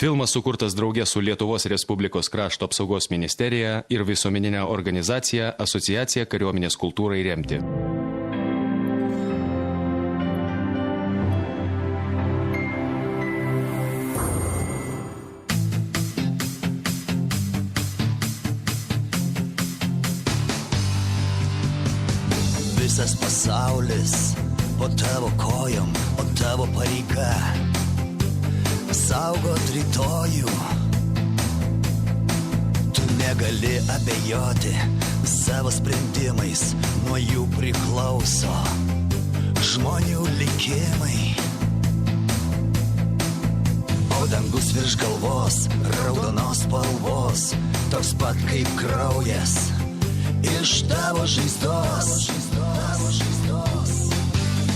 Filmas sukurtas draugė su Lietuvos Respublikos krašto apsaugos ministerija ir visuomeninė organizacija Asociacija kariuomenės kultūrai remti. Visas pasaulis po tavo kojom, o tavo pareiga saugot rytojų. Tu negali abejoti savo sprendimais, nuo jų priklauso žmonių likimai. O dangus virš galvos, raudonos spalvos, toks pat kaip kraujas iš tavo žaizdos.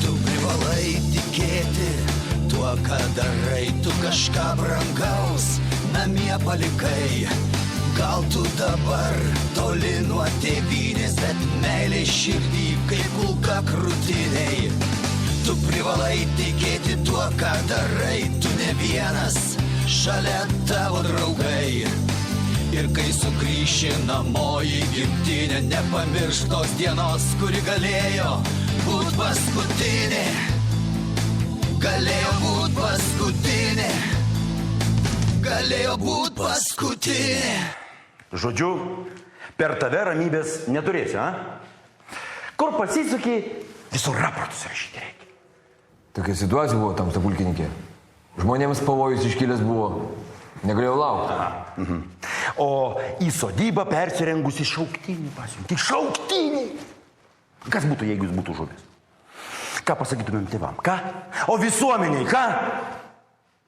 Tu privalai tikėti tuo, ką darai, tu kažką brangaus namie palikai. Gal tu dabar toli nuo tėvynės, bet meilė širdį kaip kulka krūtiniai. Tu privalai tikėti tuo, ką darai, tu ne vienas, šalia tavo draugai. Ir kai sugrįši namo į gimtinę, nepamiršk tos dienos, kuri galėjo būt paskutinė. Galėjo būt paskutinė. Galėjo būt paskutinė. Žodžiu, per tave ramybės neturėsi, a? Kur pasisuki, visur raportus rašyti reikia. Tokia situacija buvo tam pulkininkė. Žmonėms pavojus iškilęs buvo. Negalėjau laukti. O į sodybą persirengusi šauktinį pasiunti. Šauktinį! Kas būtų, jeigu jis būtų žuvęs? Ką pasakytumėm tėvam? Ką? O visuomeniai, ką?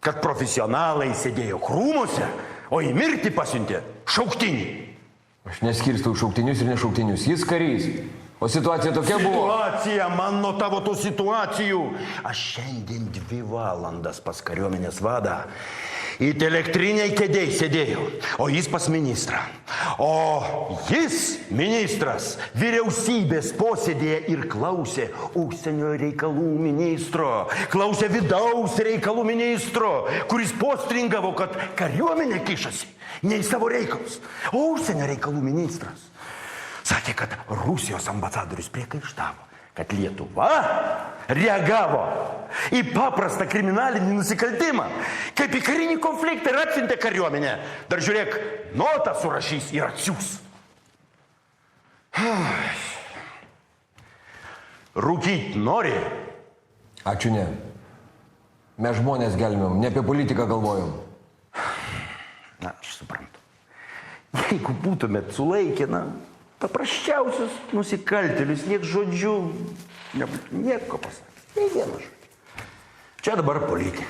Kad profesionalai sėdėjo krūmuose, o į mirtį pasiuntė šauktinį. Aš neskirstau šauktinius ir nešauktinius. Jis karys. O situacija tokia buvo. Situacija, man nuo tavo tų situacijų. Aš šiandien 2 valandas pas kariuomenės vadą intelektriniai kėdėj sėdėjau, o jis pas ministrą. O jis, ministras, vyriausybės posėdėje ir klausė užsienio reikalų ministro, klausė vidaus reikalų ministro, kuris postringavo, kad kariuomenė kišasi ne į savo reikalus, o užsienio reikalų ministras sakė, kad Rusijos ambasadorius priekaištavo, kad Lietuva reagavo į paprastą kriminalinį nusikaltimą, kaip į karinį konfliktą ir atsiuntė kariuomenę. Dar žiūrėk, notą surašys ir atsiūs. Rūkyt nori? Ačiū ne. Mes žmonės gelbėjom, ne apie politiką galvojom. Na, aš suprantu. Jeigu būtumėt sulaikę, paprasčiausius nusikaltėlius, niek žodžių, nebūtų nieko pasakyti, nei vieno žodžio. Čia dabar politika.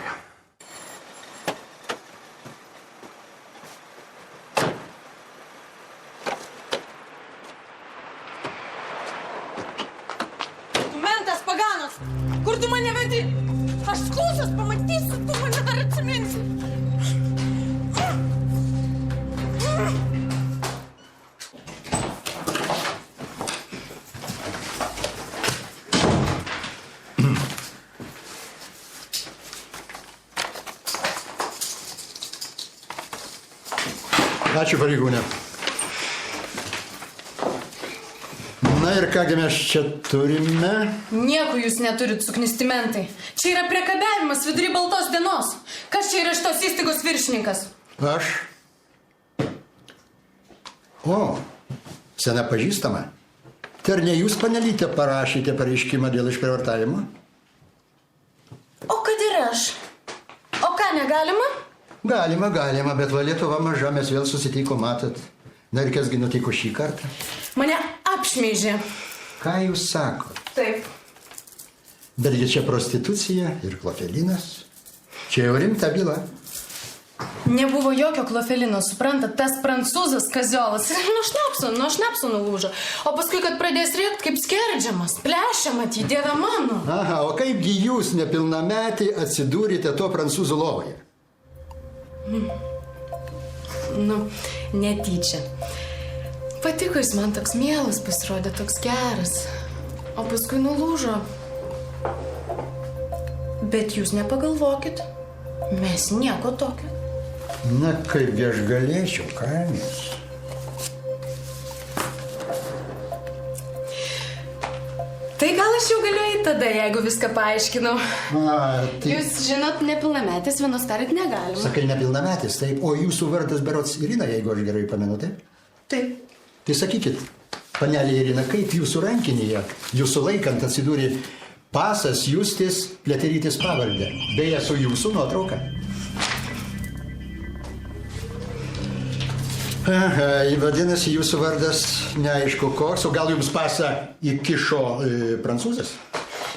Mentas paganas, kur tu mane vedi? Aš skūsiuos, pamatysiu, tu mane dar atsiminsi. Ačiū, pareigūnė. Na ir kągi mes čia turime? Nieko jūs neturit, suknistimentai. Čia yra priekabiavimas vidury baltos dienos. Kas čia yra šitos įstaigos viršininkas? Aš? O, sena pažįstama. Tai ar ne jūs, panelytė, parašėte pareiškimą dėl išprievartavimo? O kad ir aš? O ką, negalima? Galima, bet va Lietuva maža, mes vėl susitiko, matot. Na ir kasgi nutiko šį kartą? Mane apšmeižė. Ką jūs sakot? Taip. Betgi čia prostitucija ir klofelinas. Čia jau rimta byla. Nebuvo jokio klofelino, suprantat, tas prancūzas kaziolas nuo šnapso nulūžo. O paskui, kad pradės rėkt kaip skerdžiamas, plešia matyti, dieve mano. Aha, o kaipgi jūs nepilnametį atsidūrėte to prancūzų lovoje? Netyčia. Patiko jis man toks mielas, pasirodė toks geras. O paskui nulūžo. Bet jūs nepagalvokit, mes nieko tokio. Na, kaipgi aš galėčiau, kaimis. Tai gal aš jau galiu eiti tada, jeigu viską paaiškinau. Tai Jūs žinot, nepilnametis vienos tarit negalima. sakai nepilnametis, taip, o jūsų vardas berods Irina, jeigu aš gerai pamenu, taip? Taip. Tai sakykit, panelė Irina, kaip jūsų rankinėje, jūsų laikant atsidūrė pasas Justės Pliaterytės pavardė, beje, su jūsų nuotrauka. Aha, vadinasi, jūsų vardas neaišku koks, o gal jums pasą įkišo prancūzas?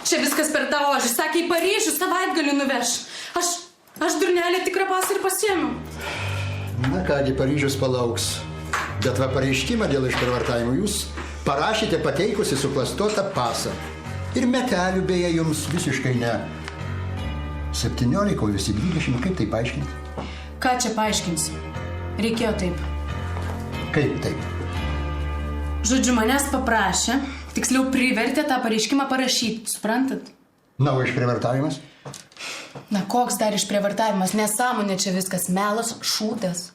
Čia viskas per tą ožį. Sakė, į Paryžių savaitgalį nuveš. Aš durnelį tikrą pasą ir pasiėmiau. Na kągi, Paryžius palauks. Bet va pareiškimą dėl išprievartavimo jūs parašėte pateikusi suklastotą pasą. Ir metelių beje jums visiškai ne 17, o visi 20. Kaip tai paaiškinti? Ką čia paaiškinsi? Reikėjo taip. Kaip taip? Žodžiu, manęs paprašė, tiksliau privertė tą pareiškimą parašyti, suprantat? Na, o išprievartavimas? Na, koks dar išprievartavimas? Nesąmonė čia viskas, melas, šūdas.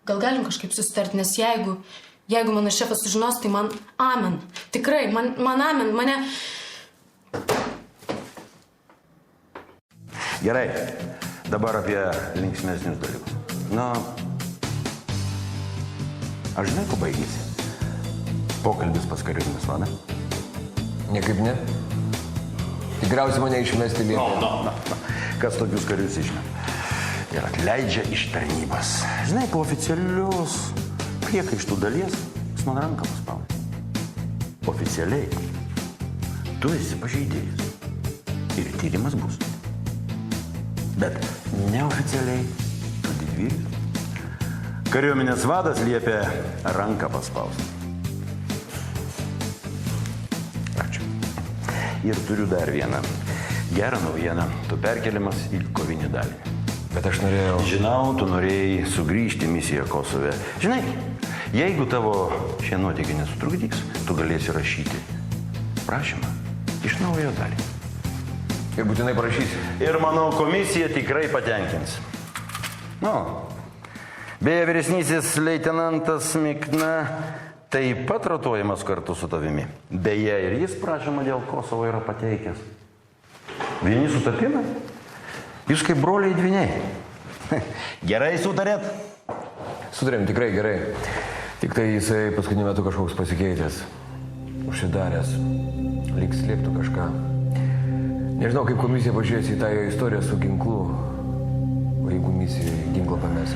Gal galim kažkaip susitarti, nes jeigu mano šefas sužinos, tai man amen. Tikrai, man amen, mane... Gerai, dabar apie linksmesnius dalykus. Na, aš žinai, ko baigėsi? Pokalbis pas kariuomenės vadą. Niekaip ne. Tikriausiai mane išmesti liepė. Na. Kas tokius karius išmeta? Ir atleidžia iš tarnybos. Žinai, po oficialios priekaištų dalies jis man ranką paspaudė. Oficialiai. Tu esi pažeidėjas. Ir tyrimas bus. Bet neoficialiai tu didvyris. Kariuomenės vadas liepė ranką paspausti. Ačiū. Ir turiu dar vieną. Gerą naujieną. Tu perkeliamas į kovinį dalinį. Bet aš norėjau... Žinau, tu norėjai sugrįžti į misiją Kosove. Žinai, jeigu tavo šie nuotykiai nesutrukdys, tu galėsi rašyti prašymą iš naujo dalinį. Ir būtinai parašysi. Ir manau, komisija tikrai patenkins. Beje, vyresnysis leitenantas Mikna taip pat rotuojamas kartu su tavimi. Beje, ir jis prašymą dėl Kosovo yra pateikęs. Vieni sutapimai? Jūs kaip broliai dviniai. Gerai sutarėt? Sutarėm, tikrai gerai. Tik tai jisai paskutiniu metu kažkoks pasikeitęs. Užsidaręs. Lyg slėptų kažką. Nežinau, kaip komisija pažiūrės į tą jo istoriją su ginklu. O jeigu misijai ginklą pames?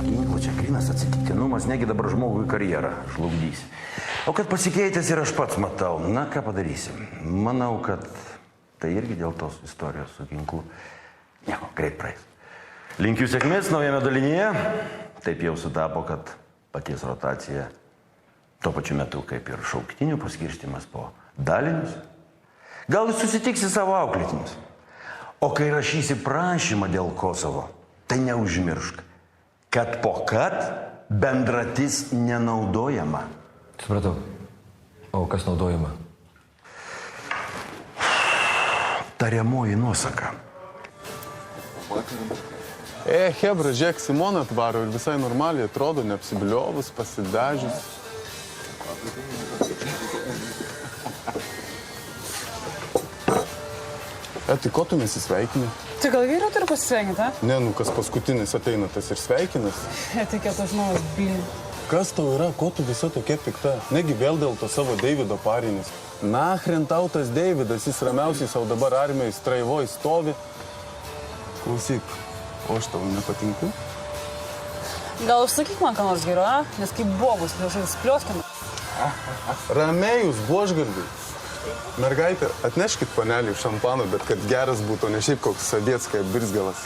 Ginklo čia grynas atsitiktinumas, negi dabar žmogui karjerą žlugdys. O kad pasikeitęs ir aš pats matau, na ką padarysim. Manau, kad tai irgi dėl tos istorijos su ginklu. Nieko, greit praeis. Linkiu sėkmės naujame dalinyje. Taip jau sutapo, kad paties rotacija tuo pačiu metu kaip ir šauktinių paskirstimas po dalinius. Gal jūs susitiksi savo auklėtinius. O kai rašysi prašymą dėl Kosovo, tai neužmiršk, kad po kad bendratis nenaudojama. Supratau. O kas naudojama? Tariamoji nuosaka. Hebra, žiūrėk, Simona atvaro ir visai normaliai atrodo, neapsibiliovus, pasidažius. Tai ko tu nesisveikini? Tai gal vyro turi pasisveikinti, a? Ne, kas paskutinis ateina, tas ir sveikinas. Etiketas žmogus, blin. Kas tau yra, ko tu visa tokia pikta? Negi vėl dėl to savo Deivido parinis. Nachren tau tas Deividas, jis ramiausiai savo dabar armijoje straivoj stovi. Klausyk, o aš tau nepatinku? Gal užsakyk man ką nors geriau, a? Nes kaip bobus, kažkas splioskina. Ramiai jūs, buožgarbiai. Mergaitė, atneškit panelį šampano, bet kad geras būtų, ne šiaip koks Savieckai birzgalas.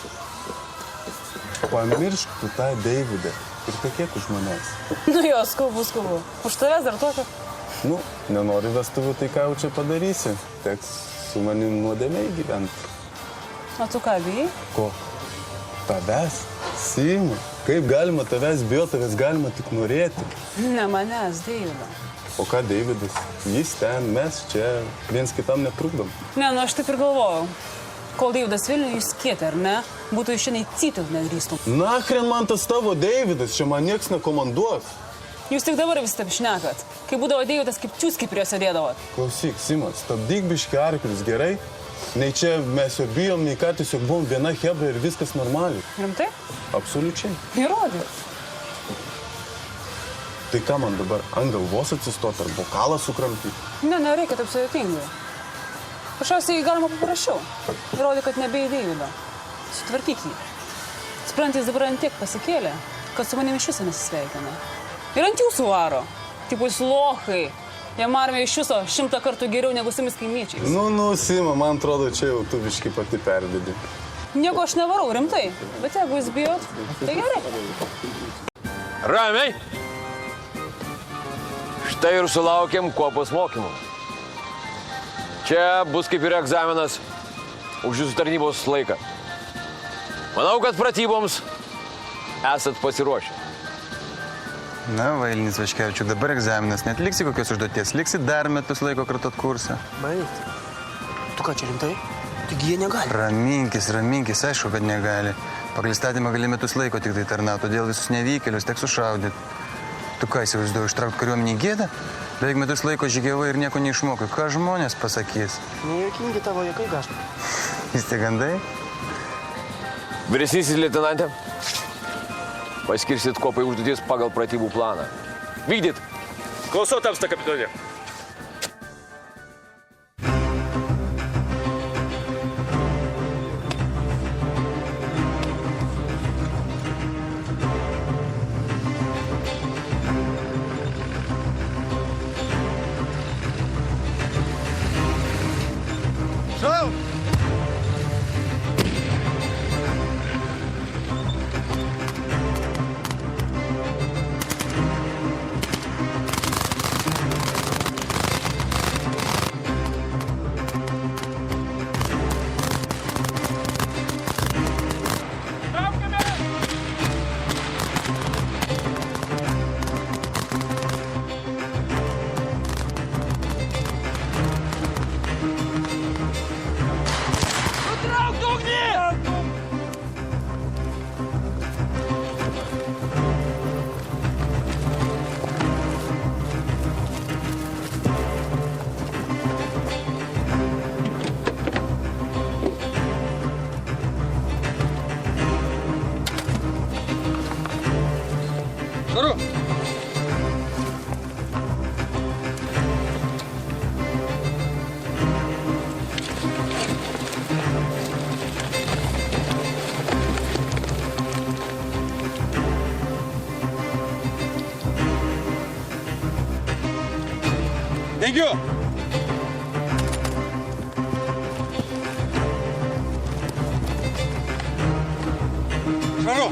Pamiršk tu tą Deividą ir tekėk už manęs. Nu jo, skubu. Už tavęs dar tokio? Nu, nenori vestuvių, tai ką jau čia padarysi? Teks su manim nuodėmiai gyventi. O tu ką, bijai? Ko? Tavęs? Sima, kaip galima tavęs bijo, tavęs galima tik norėti. Ne manęs, Deividą. O ką Deividas? Jis ten, mes čia, viens kitam netrukdom. Ne, nu aš taip ir galvojau. kol Deividas Vilniuje jūs kietė, ar ne? Būtų iš šiandien cytil nedrįstum. Nachren man tas tavo Deividas, čia man nieks nekomanduos. Jūs tik dabar vis taip šnekat. Kai būdavo Deividas, kaip čiūski prie jo sėdėdavot. Klausyk, Simas, stabdyk biškį arklius, gerai? Nei čia mes jo bijom, nei ką, tiesiog buvom viena hebra ir viskas normaliai. Rimtai? Absoliučiai. Įrodyt. Tai ką man dabar, ant galvos atsistot ar bokalą sukramtyti? Ne, nereikia taip sudėtingai. Pašiausiai galima paprašiau. Įrodyk, kad nebėjai Deivido. Sutvarkyk jį. Supranti, jis dabar ant tiek pasikėlė, kad su manimi iš viso nesisveikina. Ir ant jūsų varo. Tipo jūs lohai. Jam armija iš viso 100 kartų geriau negu su jumis kaimiečiais. Nu, Sima, man atrodo, čia jau tu biškį pati perdedi. Nieko aš nevarau, rimtai. Bet jeigu jūs bijot, tai gerai. Ramiai. Štai ir sulaukėm kuopos mokymų. Čia bus kaip ir egzaminas už jūsų tarnybos laiką. Manau, kad pratyboms esat pasiruošę. Na, Vailinis Vaškevičiuk, dabar egzaminas. Net liksi kokios užduoties. Liksi dar metus laiko kartot kursą. Bait. Tu ką čia rimtai? Taigi jie negali. Raminkis, aišku, kad negali. Pagal įstatymą gali metus laiko tik tai tarnauti, todėl visus nevykėlius teks sušaudyti. Tu ką įsivaizduoji, ištraukti kariuomenį gėdą? Beveik metus laiko žygiavai ir nieko neišmokai. Ką žmonės pasakys? Nejuokingi tavo jokai gaštai. Vis tik gandai? Vyresnysis leitenantė, paskirsit kuopai užduotis pagal pratybų planą. Vykdyt! Klausau tamsta, kapitonė. Dengiu! Švaru!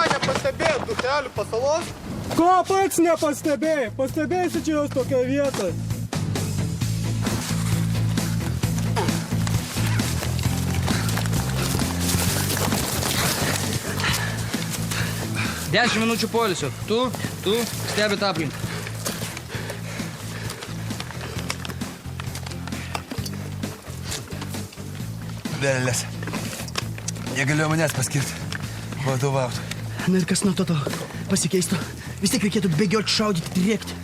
Nepastebėjai duchelių pasalos? Ko pats nepastebėjai? Pastebėsi čia jos tokia vieta. Dešimt minučių poilsio. Tu stebit aplinką. Vėlės. Negalėjo manęs paskirti. Vadovauti. Na ir kas nuo to pasikeistų? Vis tiek reikėtų bėgioti, šaudyti, rėkti.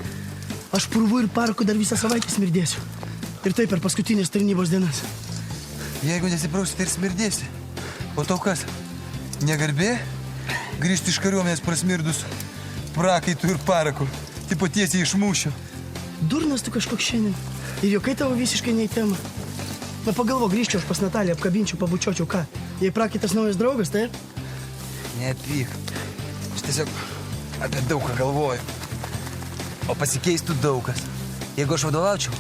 Aš purvu ir parku dar visą savaitę smirdėsiu. Ir taip per paskutinės tarnybos dienas. Jeigu nesiprausi, tai ir smirdėsi. O tau kas? Negarbė? Grįžti iš kariuomenės prasmirdus prakaitų ir paraku. Tipo tiesiai iš mūšio. Durnas tu kažkoks šiandien. Ir jokai tavo visiškai ne į temą. Na pagalvo, grįžčiau aš pas Nataliją, apkabinčiau, pabučiočiau, ką? Jei prakaitas naujas draugas, tai? Neatvyk. Aš tiesiog apie daug ką galvoju. O pasikeistų daug kas. Jeigu aš vadovaučiau,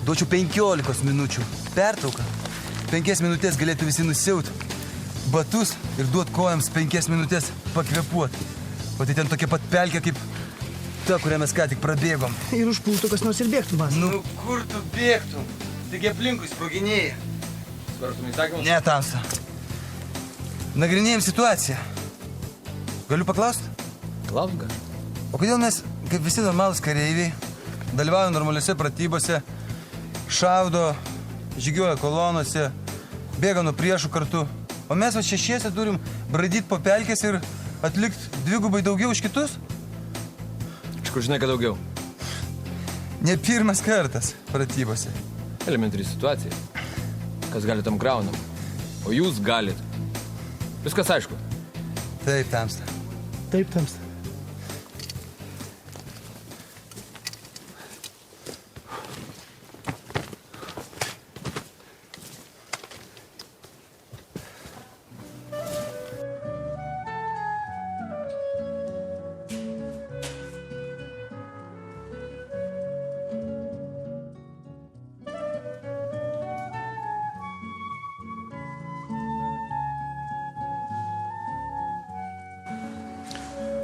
duočiau 15 minučių Pertrauka. 5 minutės galėtų visi nusiauti batus ir duot kojams 5 minutės pakvepuot. O tai ten tokia pat pelkė kaip ta, kurią mes ką tik prabėgom. Ir užpultų kas nors ir bėgtų, vas. Nu, kur tu bėgtum? Taigi aplinkui sproginėjai. Svarstum įsakymus? Ne, Tamsta. Nagrinėjom situaciją. Galiu paklausti? Klaus gal. O kodėl mes, kaip visi normalūs kareiviai, dalyvaujam normaliuose pratybose, šaudo, žygiuoja kolonose, bėga nuo priešų kartu, o mes va šešiese turim braidyti po pelkės ir atlikti dvigubai daugiau už kitus? Iš kur žinai, kad daugiau? Ne pirmas kartas pratybose. Elementari situacija. Kas gali tam graunam? O jūs galit. Viskas aišku. Taip, Tamsta. Taip, Tamsta.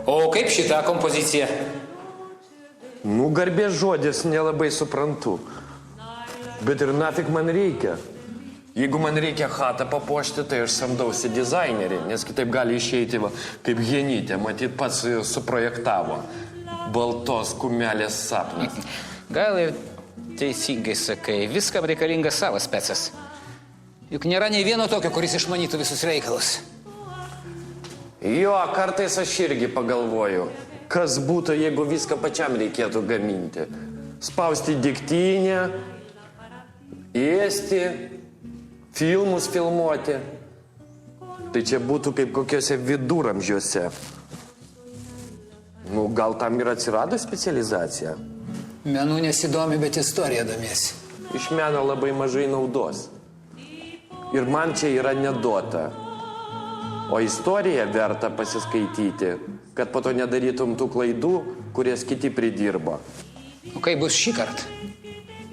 O kaip šitą kompoziciją? Nu, garbės žodis nelabai suprantu. Bet ir nafik man reikia. Jeigu man reikia chatą papuošti, tai aš samdausi dizainerį, nes kitaip gali išeiti va, kaip Genytė, matyt, pats suprojektavo. Baltos kumelės sapnas. Gal ir teisingai sakai, viskam reikalingas savas specas. Juk nėra nei vieno tokio, kuris išmanytų visus reikalus. Jo, kartais aš irgi pagalvoju, kas būtų, jeigu viską pačiam reikėtų gaminti. Spausti degtinę, ėsti, filmus filmuoti. Tai čia būtų kaip kokiuose viduramžiuose. Nu, gal tam ir atsirado specializacija? Menų nesidomi, bet istorija domiesi. Iš meno labai mažai naudos. Ir man čia yra neduota. O istoriją verta pasiskaityti, kad po to nedarytum tų klaidų, kurias kiti pridirbo. O kaip bus šį kartą?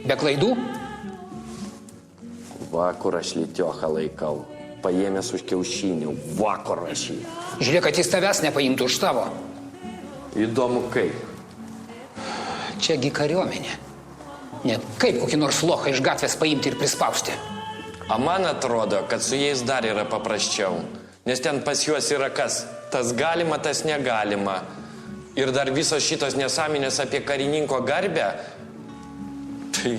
Be klaidų? Va, kur aš litiochą laikau. Paėmęs už kiaušinių. Va, kur aš jį. Žiūrėk, kad jis tavęs nepaimtų už tavo. Įdomu kaip. Čiagi kariuomenė. Ne kaip kokį nors lochą iš gatvės paimti ir prispausti. A man atrodo, kad su jais dar yra paprasčiau. Nes ten pas juos yra kas? Tas galima, tas negalima. Ir dar visos šitos nesąminės apie karininko garbę. Tai...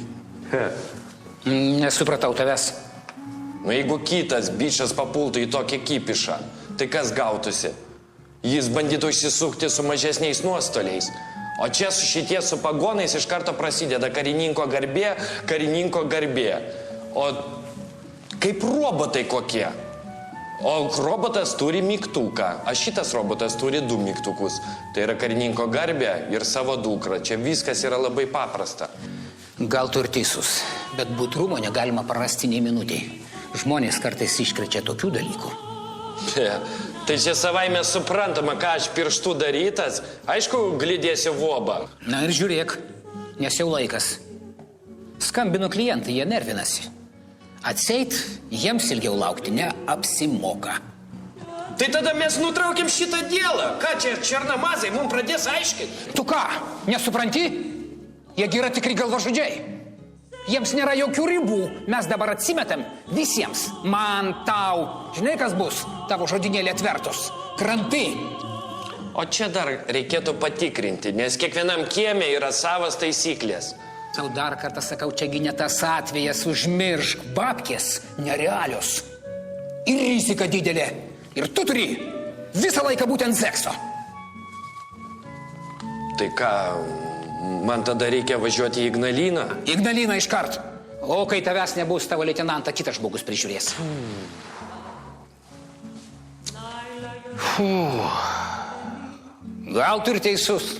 Nesupratau tavęs. Nu, jeigu kitas bičas papultų į tokį kipišą, tai kas gautųsi? Jis bandytų išsisukti su mažesniais nuostoliais. O čia su šitie su pagonais iš karto prasideda karininko garbė, karininko garbė. O kaip robotai kokie? O robotas turi mygtuką, o šitas robotas turi 2 mygtukus. Tai yra karininko garbė ir savo dukrą. Čia viskas yra labai paprasta. Gal tu ir teisus, bet budrumo negalima prarasti nei minutėj. Žmonės kartais iškrečia tokių dalykų. Tai čia savaime suprantama, ką aš pirštų darytas. Aišku, glidėsiu vobą. Na ir žiūrėk, nes jau laikas. Skambino klientai, jie nervinasi. Atseit, jiems ilgiau laukti neapsimoka. Tai tada mes nutraukiam šitą dėlą. Ką čia černamazai mums pradės aiškinti? Tu ką, nesupranti? Jiegi yra tikri galvažudžiai. Jiems nėra jokių ribų. Mes dabar atsimetam visiems. Man, tau. Žinai, kas bus? Tavo žodinėlį atvertus. Krantai. O čia dar reikėtų patikrinti, nes kiekvienam kieme yra savas taisyklės. Tau dar kartą sakau, čiagi ne tas atvejas, užmiršk, babkės nerealios. Ir rizika didelė. Ir tu turi visą laiką būti ant sekso. Tai ką, man tada reikia važiuoti į Ignaliną? Ignaliną iškart. O kai tavęs nebus, tavo leitenantą kitas žmogus prižiūrės. Gal tu ir teisus.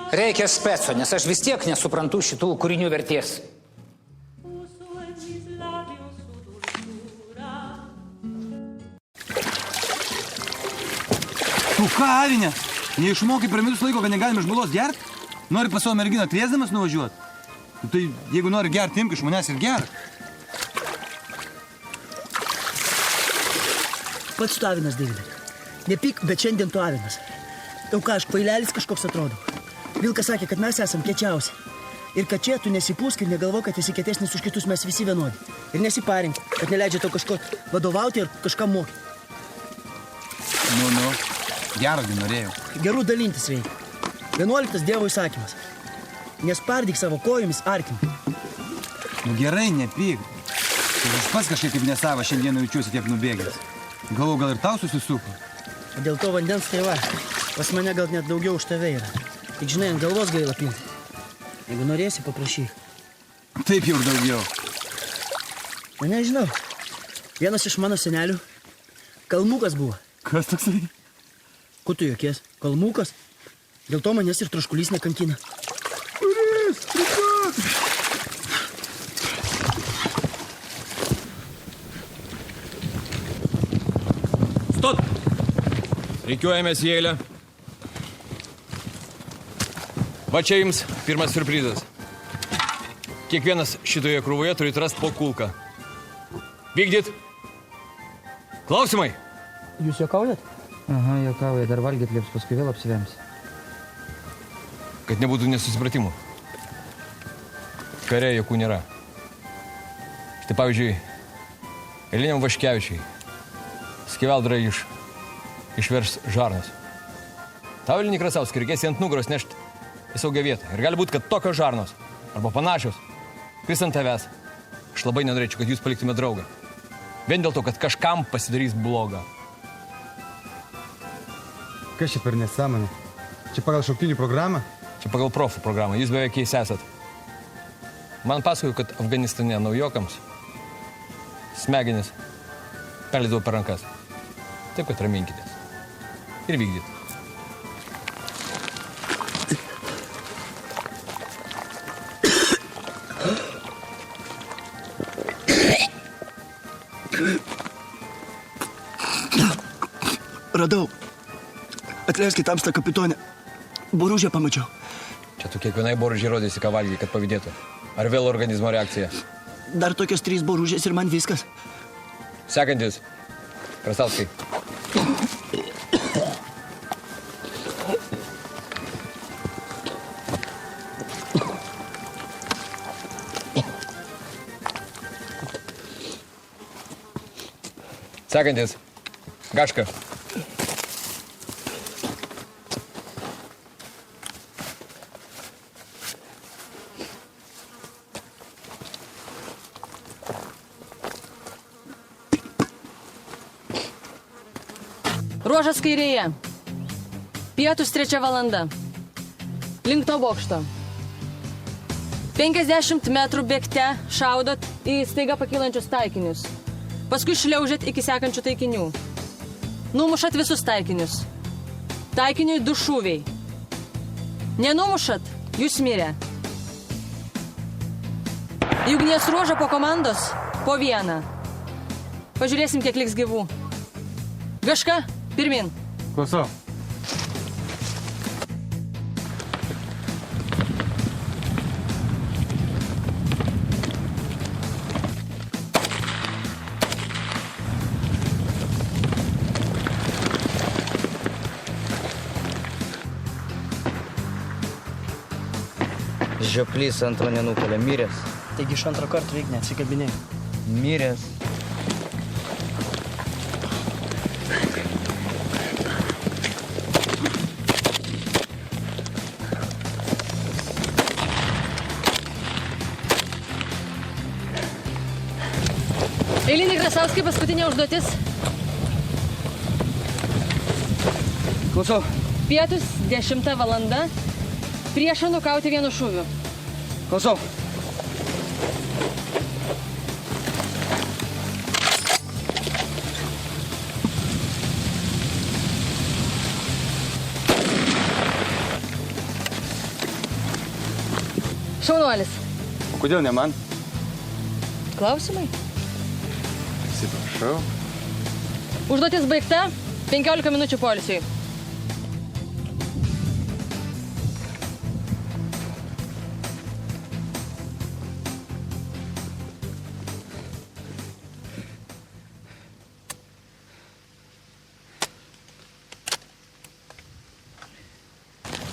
Reikia speco, nes aš vis tiek nesuprantu šitų kūrinių vertės. Tu ką, avinė? Neišmokai per metus laiko, kad negalime iš balos gert? Nori pas savo merginą kviesdamas nuvažiuoti? Tai jeigu nori gerti, imk iš manęs ir gerk. Pats tu avinas, Davidai. Nepyk, bet šiandien tu avinas. Tau ką, aš kvailelis kažkoks atrodo. Vilkas sakė, kad mes esam kiečiausi. Ir kad čia tu nesipūsk ir negalvo, kad esi kietesnis už kitus, mes visi vienodi. Ir nesiparink, kad neleidžia tau kažko vadovauti ir kažką mokyti. Nu, gerai norėjau. Gerų dalintis reikia. 11 Dievo įsakymas. Nespardyk savo kojomis arkim. Nu gerai, nepyk. Aš pats kažkaip kaip nesava šiandieną jaučiuosi tiek nubėgęs. Galvoju, gal ir tau susisuko? Dėl to vandens tai va. Pas mane gal net daugiau už tave yra. Tik žinai, ant galvos gaila pinti. Jeigu norėsi, paprašyk. Taip jau ir daugiau. Na, nežinau. Vienas iš mano senelių kalmukas buvo. Kas toksai? Ko tu jokies? Kalmukas? Dėl to manęs ir troškulys nekankina. Kuris? Prikak! Stot! Reikiuojamės į eilę. Va čia jums pirmas surprizas. Kiekvienas šitoje krūvoje turi rast po kulką. Vykdyt. Klausimai? Jūs juokaujat? Aha, juokauja. Dar valgyt lieps, paskui vėl apsivems. Kad nebūtų nesusipratimų. Kare jokių nėra. Štai pavyzdžiui, eiliniam Vaškevičiui skeveldrą išverš žarnas. Tau, Elinį Krasauskai, reikės ant nugaros nešti į saugią vietą. Ir gali būti, kad tokios žarnos arba panašios kris ant tavęs. Aš labai nenorėčiau, kad jūs paliktume draugą. Vien dėl to, kad kažkam pasidarys blogą. Kas čia per nesąmonė? Čia pagal šauktinių programą? Čia pagal profų programą. Jūs beveik jais esat. Man pasakoju, kad Afganistane naujokams smegenis perleidavo per rankas. Taip, kad raminkitės. Ir vykdyt. Radau. Atleiskit, tamsta kapitonė. Boružę pamačiau. Čia tu kiekvienai boružiai rodėsi, ką valgy, kad pavydėtų. Ar vėl organizmo reakcija? Dar tokios 3 boružės ir man viskas. Sekantis. Krasauskai. Sekantis. Gaška. Ruožas kairėje. Pietus 3 valanda. Link to bokšto. 50 metrų bėgte šaudot į staiga pakylančius taikinius. Paskui šliaužėt iki sekančių taikinių. Numušat visus taikinius. Taikiniui 2 šūviai. Nenumušat, jūs mirė. Į ugnies ruožą po komandos po 1. Pažiūrėsim, kiek liks gyvų. Gaška, pirmin. Klausau. Žioplys antro nenukalė, miręs. Taigi iš antro karto reik neatsikabinėjai. Miręs. Eilinį Krasauskai, paskutinė užduotis. Klausau. Pietus 10 valanda. Priešą nukauti 1 šūviu. Klausau. Šaunuolis. Kodėl ne man? Klausimai? Atsiprašau. Užduotis baigta. 15 minučių poilsiui.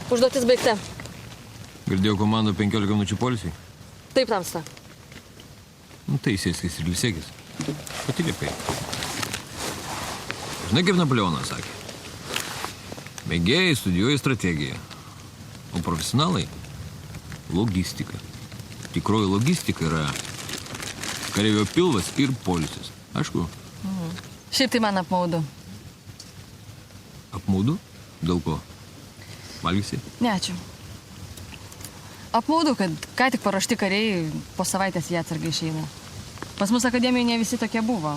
Užduotis baigta. Girdėjau komandą 15 minučių poilsiui. Taip, tamsta. Nu, tai sėskis ir ilsėkis. Pati liepai. Žinai, kaip Napoleonas sakė. Mėgėjai studijuoja strategiją, o profesionalai – logistika. Tikroji logistika yra kareivio pilvas ir poilsis. Aišku? Šiaip tai man apmaudu. Apmaudu? Dėl ko? Valgysi? Ne, ačiū. Apmaudu, kad ką tik paruošti kariai po savaitės jie atsargai išeina. Pas mus akademijoje ne visi tokie buvo.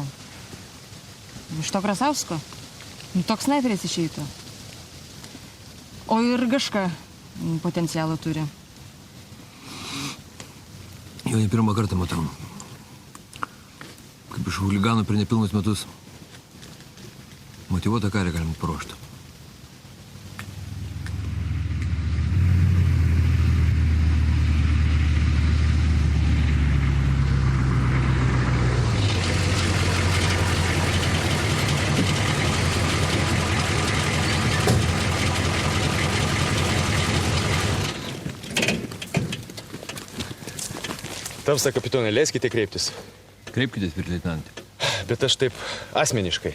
Iš to Krasausko toks snaiperis išeitų. O ir Gaška potencialą turi. Jau ne pirmą kartą matau. Kaip iš huliganų per nepilnus metus motyvuotą karį galim paruošti. Tamsta, kapitonai, leiskite kreiptis. Kreipkitės, virleitnantė. Bet aš taip asmeniškai.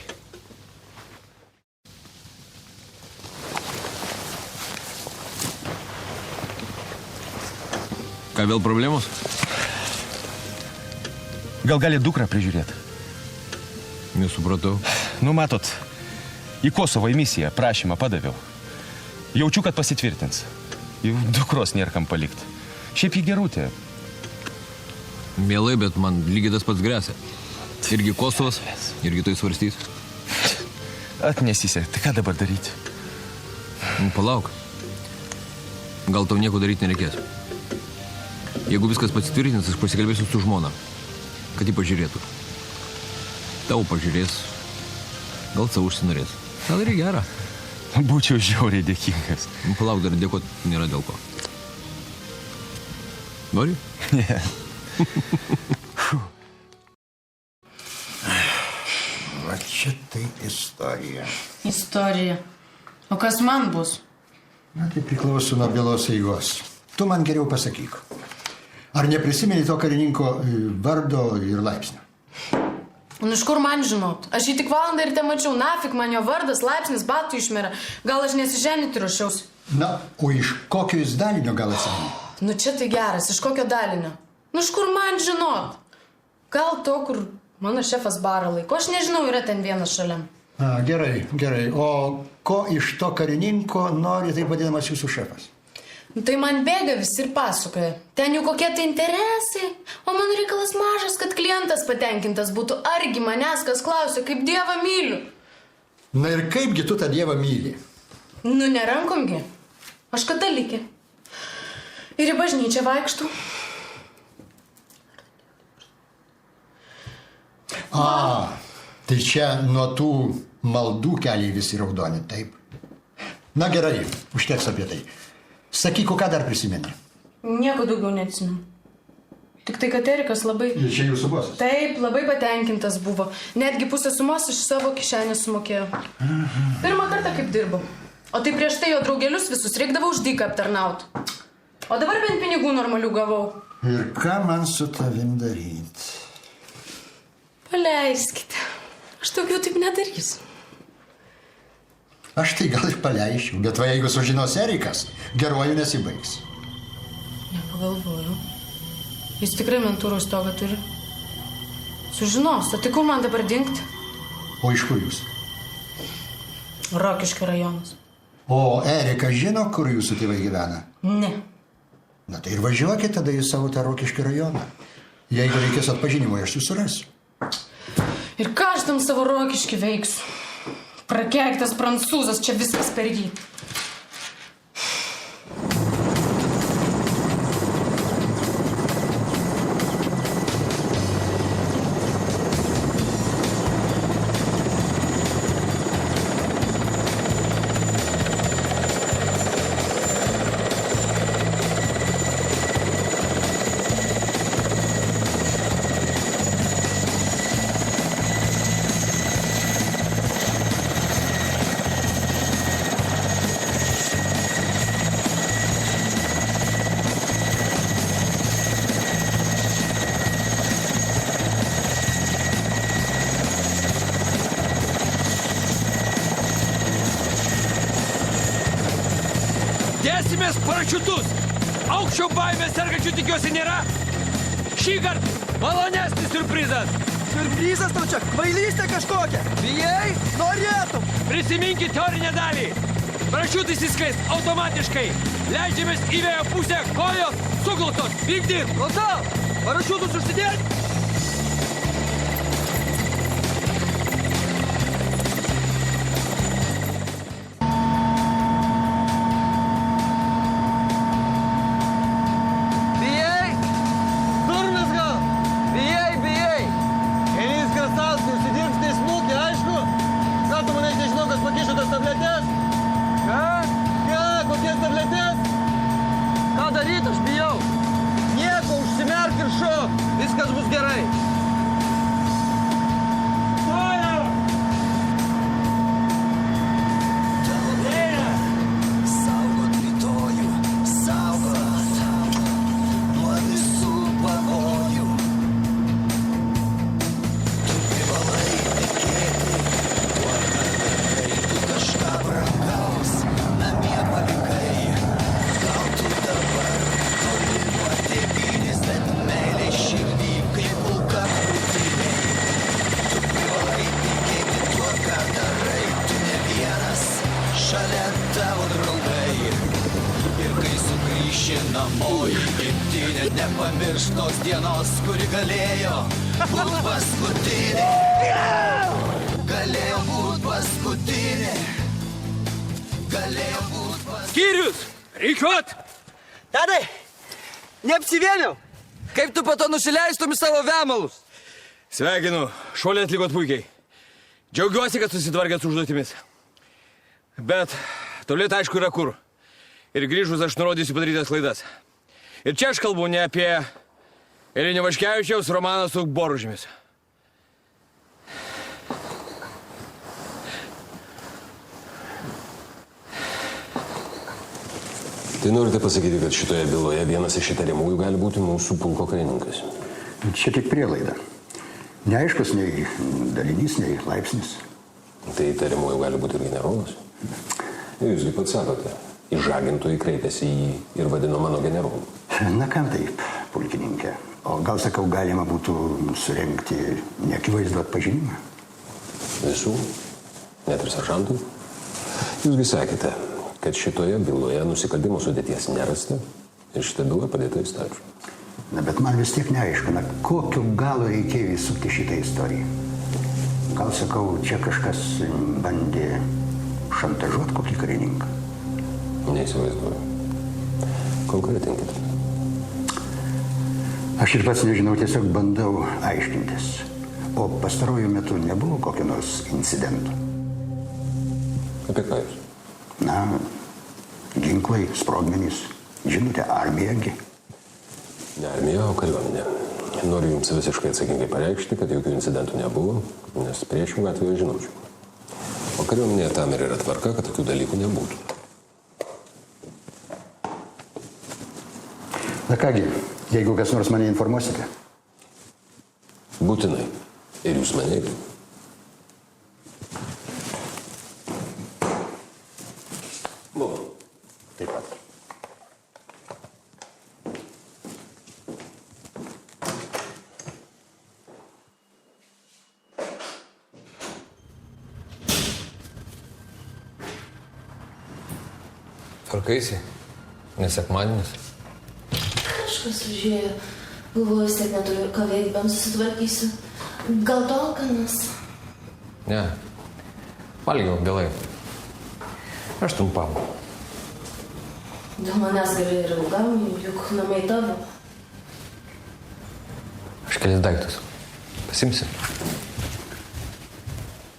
Ką, vėl problemos? Gal gali dukrą prižiūrėti? Nesupratau. Nu, matot, į Kosovo į misiją prašymą padaviau. Jaučiu, kad pasitvirtins. Jau dukros nėra kam palikti. Šiaip jį gerutė. Mielai, bet man lygiai tas pats grėsia. Irgi Kosovas, irgi tai svarstys. Nesisek, tai ką dabar daryti? Nu, palauk. Gal tau nieko daryti nereikės. Jeigu viskas pasitvirtins, aš pasikalbėsiu su žmona, kad jį pažiūrėtų. Tau pažiūrės, gal savo užsinorės. Gal ir gera. Būčiau žiauriai dėkingas. Nu, palauk, dar dėkot nėra dėl ko. Nori? Ne. Va čia tai istorija. Istorija. O kas man bus? Na, tai priklauso nuo bylos eigos. Tu man geriau pasakyk. Ar neprisimeni to karininko vardo ir laipsnio? Nu, iš kur man žinot? Aš jį tik valandą ir te mačiau. Nafik man jo vardas, laipsnis, batų išmėra. Gal aš nesiženyti ruošiausi? Na, o iš kokio jis dalinio gal atsimeni? Nu, čia tai geras. Iš kokio dalinio? Nu, iš kur man žinot? Gal to, kur mano šefas barą laiko. Aš nežinau, yra ten vienas šalia. Gerai, gerai. O ko iš to karininko nori taip vadinamas jūsų šefas? Nu, tai man bėga visi ir pasakoja. Ten jau kokie tai interesai. O mano reikalas mažas, kad klientas patenkintas būtų. Argi manęs kas klausia, kaip Dievą myliu. Na ir kaipgi tu tą Dievą myli? Nu, nerankomgi. Aš katalikė. Ir į bažnyčią vaikštų. Tai čia nuo tų maldų keliai visi raudoni, taip? Na gerai, užteks apie tai. Sakyk, ką dar prisimeni? Nieko daugiau neatsimenu. Tik tai, kad Erikas labai... Ir čia jūsų bosas? Taip, labai patenkintas buvo. Netgi pusę sumos iš savo kišenės sumokėjo. Pirmą kartą kaip dirbu. O tai prieš tai jo draugelius visus reikdavo už dyką aptarnauti. O dabar bent pinigų normalių gavau. Ir ką man su tavim daryti? Paleiskite. Aš daugiau taip nedarysiu. Aš tai gal ir paleisčiau, bet va jeigu sužinos Erikas, geruoju nesibaigs. Nepagalvoju. Jis tikrai mentūrų stogą turi. Sužinos, o tai kur man dabar dingti? O iš kur jūs? Rokiškio rajonas. O Erikas žino, kur jūsų tėvai gyvena? Ne. Na tai ir važiuokit tada į savo tą Rokiškio rajoną. Jeigu reikės atpažinimo, aš jūs surasiu. Ir ką aš tam savo Rokiškį veiksiu? Prakeiktas prancūzas, čia viskas per jį. Lesimės parašiutus. Aukščio baimės sergančių tikiuosi nėra. Šį kartą malonesnis siurprizas. Siurprizas tau čia, kvailystė kažkokia. Bijai? Norėtum. Prisiminkit teorinę dalį. Parašiutai įsiskleis automatiškai. Leidžiamės į vėjo pusę, kojos suglutos. Vykdyt. Klausau, parašiutus užsidėt. Nepamirštos dienos, kuri galėjo būt paskutinė. Galėjo būt paskutinė. Galėjo būt paskutinė. Skyrius, reikiuot. Tadai, neapsivieniau. Kaip tu po to nusileistum į savo vemalus? Sveikinu, šuolį atlikot puikiai. Džiaugiuosi, kad susitvarkėt su užduotimis. Bet toli aišku yra kur. Ir grįžus aš nurodysiu padarytas klaidas. Ir čia aš kalbu ne apie Elinio Vaškevičiaus romaną su Boružėmis. Tai norite pasakyti, kad šitoje byloje vienas iš įtariamųjų gali būti mūsų pulko karininkas? Čia tik prielaida. Neaiškus nei dalinys, nei laipsnis. Tai įtariamųjų gali būti ir generolas? Jūsgi pats sakote, išžagintojai kreipėsi į jį ir vadino mano generolu. Na kam taip, pulkininkė? O gal, sakau, galima būtų surengti neakivaizdų atpažinimą? Visų? Net ir seržantų? Jūsgi sakėte, kad šitoje byloje nusikaltimo sudėties nerasta ir šitą bylą padėta į stalčių. Na, bet man vis tiek neaišku, kokio galo reikėjo įsukti šitą istoriją. Gal, sakau, čia kažkas bandė šantažuoti kokį karininką? Neįsivaizduoju. Konkretinkite. Aš ir pats nežinau, tiesiog bandau aiškintis. O pastaruoju metu nebuvo kokio nors incidentų. Apie ką jūs? Na, ginklai, sprogmenys. Žinote, armijagi. Ne armija, o kariuomenė. Noriu jums visiškai atsakingai pareikšti, kad jokių incidentų nebuvo, nes priešingų atveju žinočiau. O kariuomenėje tam ir yra tvarka, kad tokių dalykų nebūtų. Na kągi, jeigu kas nors mane informuosite. Būtinai. Ir jūs mane irgi. Buvo. Taip pat. Tvarkaisi? Nesekmadienis? Kažkas užėjo. Galvoju, vis tiek neturiu ką veikti, bent susitvarkysiu. Gal to alkanas? Ne. Valgiau vėlai. Aš trumpam. Dėl manęs gali ir ilgam, juk namai tavo. Aš kelis daiktus. Pasimsi.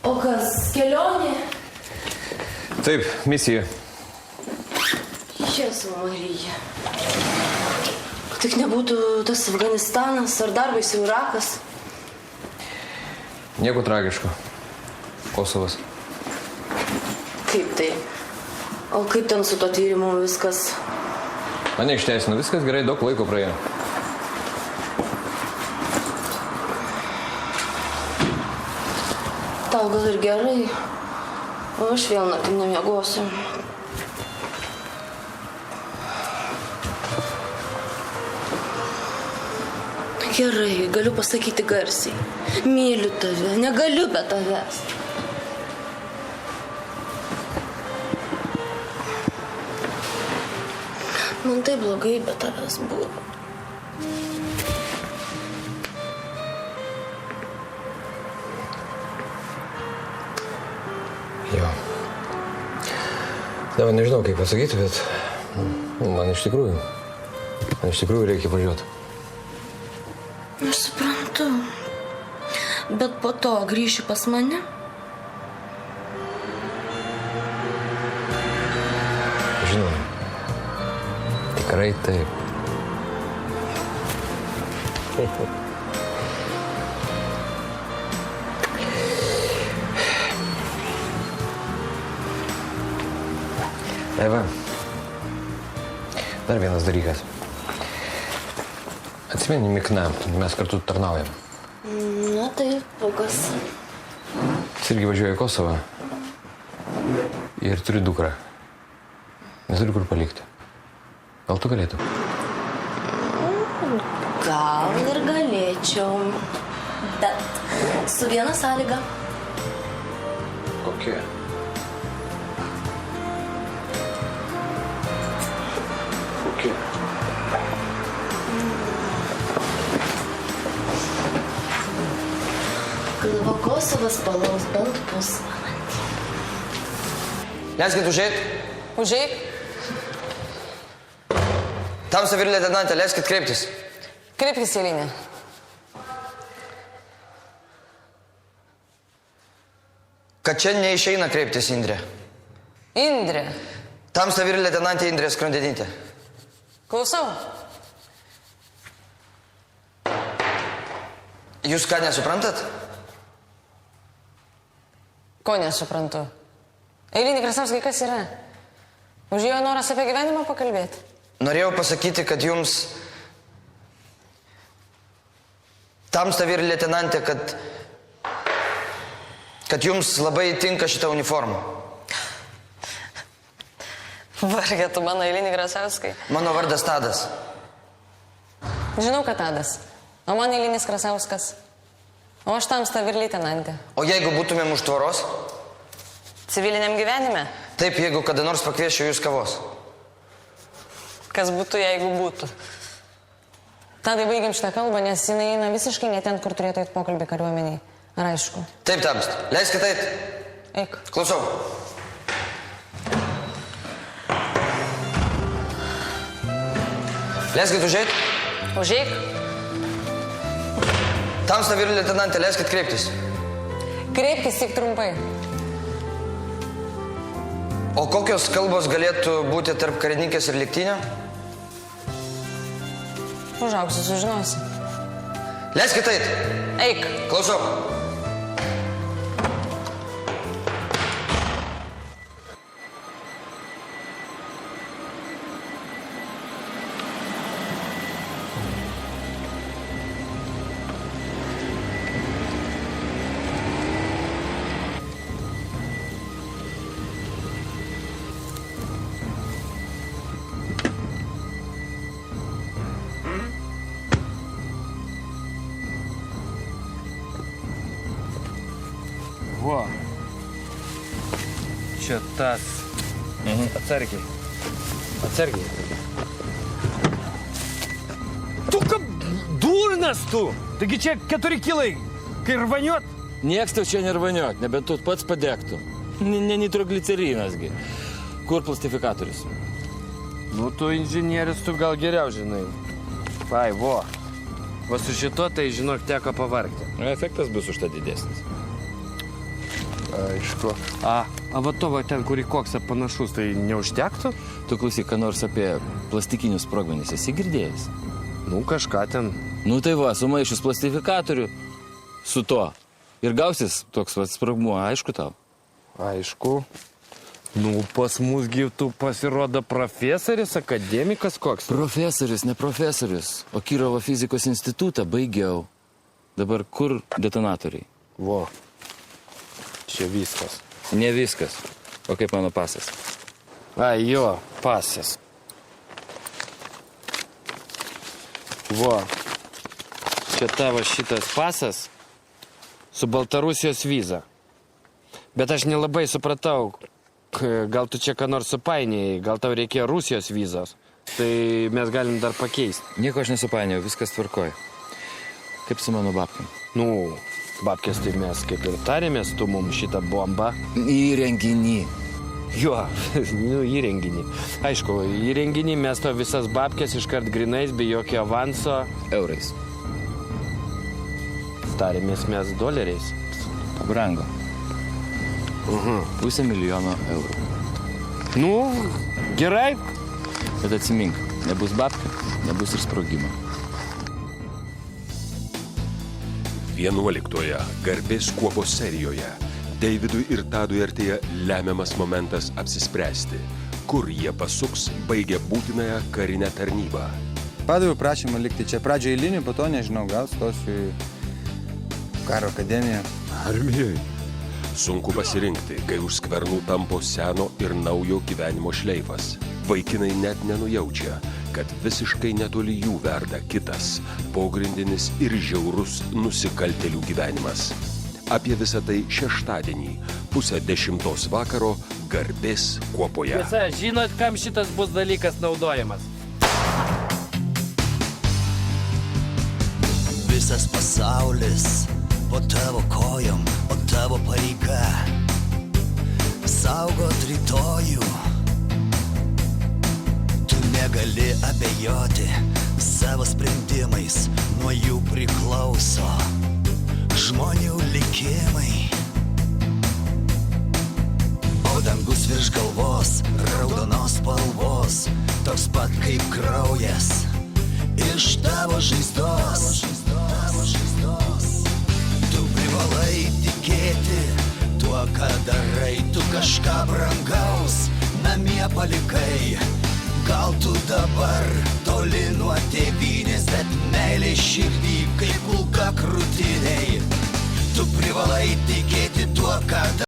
O kas, kelionė? Taip, misija. Jėzau Marija. Tik nebūtų tas Afganistanas ar dar baisiau Irakas. Nieko tragiško. Kosovas. Kaip tai? O kaip ten su to tyrimu viskas? Mane išteisino, viskas gerai, daug laiko praėjo. Tau gal ir gerai, o aš vėl naktį nemiegosiu. Gerai, galiu pasakyti garsiai. Myliu tave, negaliu be tavęs. Man tai blogai be tavęs buvo. Jo. Dabar nežinau, kaip pasakyti, bet man iš tikrųjų reikia važiuoti. Aš suprantu. Bet po to grįši pas mane? Žinoma. Tikrai taip. Eva, dar vienas dalykas. Atsimeni Mikna, mes kartu tarnaujam. Na taip, pugas. Jis irgi važiuoja į Kosovą ir turi dukrą. Neturi kur palikti. Gal tu galėtum? Gal ir galėčiau. Bet su viena sąlyga. Kokia? Kokia? Galva Kosovas palauks bent pusvalandį. Leiskit užeit. Užeik. Tamsta vyr leitenantė, leiskit kreiptis. Kreipkis į Eilinę. Kad čia neišeina kreiptis, Indrė. Indrė. Tamsta vyr leitenantė Indrė Skrandinytė. Klausau. Jūs ką nesuprantat? Ko nesuprantu? Eilinė Krasavskai kas yra? Užėjo noras apie gyvenimą pakalbėti? Norėjau pasakyti, kad jums... Tamsta vyr leitenantė, kad jums labai tinka šitą uniformą. Vargė tu mano Eilinė Krasavskai. Mano vardas Tadas. Žinau, kad Tadas. O man Eilinis Krasauskas. O aš Tamsta vyr leitenantė. O jeigu būtumėm už tvoros? Civiliniam gyvenime? Taip, jeigu kada nors pakviesčiau jūs kavos. Kas būtų, jeigu būtų. Tadai, baigiam šitą kalbą, nes jinai eina visiškai ne ten, kur turėtų eit pokalbį kariuomeniai. Ar aišku? Taip, Tamsta. Leiskit eit. Eik. Klausau. Leiskit užeit. Užeik. Tamsta vyr leitenantė, leiskit kreiptis. Kreipkis tik trumpai. O kokios kalbos galėtų būti tarp karininkės ir liktinio? Užaugsi, sužinosi. Leiskit eit. Eik. Klausau. Vo. Čia tas. Atsargiai. Atsargiai. Tu kaip durnas tu? Taigi čia 4 kilai. Kai rvaniuot? Nieks tau čia nervaniuot, nebent tu pats padegtų. Ne nitroglicerinas, gi. Kur plastifikatorius? Nu, tu inžinierius, tu gal geriau žinai. Vai, vo. Va su šito, tai žinok, teko pavargti. Efektas bus už tą didesnis. Aišku. A va to va ten, kurį koksą panašus, tai neužtektų? Tu klausyk, ką nors apie plastikinius sprogmenis esi girdėjęs? Nu, kažką ten. Nu tai va, sumaišius plastifikatorių su to. Ir gausis toks va sprogmuo, aišku tau? Aišku. Nu, pas musgi tu pasirodo profesorius, akademikas koks. Profesorius, ne profesorius. O Kirovo fizikos institutą baigiau. Dabar kur detonatoriai? Vo. Čia viskas. Ne viskas. O kaip mano pasas? Ai, jo, pasas. Vo. Čia tavo šitas pasas su Baltarusijos viza. Bet aš nelabai supratau, gal tu čia ką nors supainėjai, gal tau reikėjo Rusijos vizos. Tai mes galim dar pakeisti. Nieko aš nesupainėjau, viskas tvarkoj. Kaip su mano babkėm? Nu, babkės tai mes kaip ir tarėmės, tu mums šitą bombą. Įrenginį. Jo, nu, įrenginį. Aišku, įrenginį mes to visas babkės iškart grinais, be jokio avanso. Eurais. Tarėmės mes doleriais. Pabrango. 500 000 eurų. Nu, gerai. Bet atsimink, nebus babkių, nebus ir sprogimo. 11-oje garbės kuopos serijoje Deividui ir Tadui artėja lemiamas momentas apsispręsti, kur jie pasuks baigę būtinąją karinę tarnybą. Padaviau prašymą likti čia pradžio eilinį, po to nežinau, gal stosiu į karo akademiją. Armijai. Sunku pasirinkti, kai už skvernų tampo seno ir naujo gyvenimo šleifas. Vaikinai net nenujaučia, kad visiškai netoli jų verda kitas, pogrindinis ir žiaurus nusikaltėlių gyvenimas. Apie visą tai šeštadienį, 9:30 vakaro, garbės kuopoje. Tiesa, žinot, kam šitas bus dalykas naudojamas? Visas pasaulis po tavo kojom, o tavo pareiga saugot rytojų. Tu negali abejoti savo sprendimais, nuo jų priklauso žmonių likimai. O dangus virš galvos, raudonos spalvos, toks pat kaip kraujas iš tavo žaizdos. Tu privalai tikėti tuo, ką darai, tu kažką brangaus namie palikai. Gal tu dabar toli nuo tėvynės, bet meilė širdį kaip kulka krūtiniai. Tu privalai tikėti tuo, ką darai.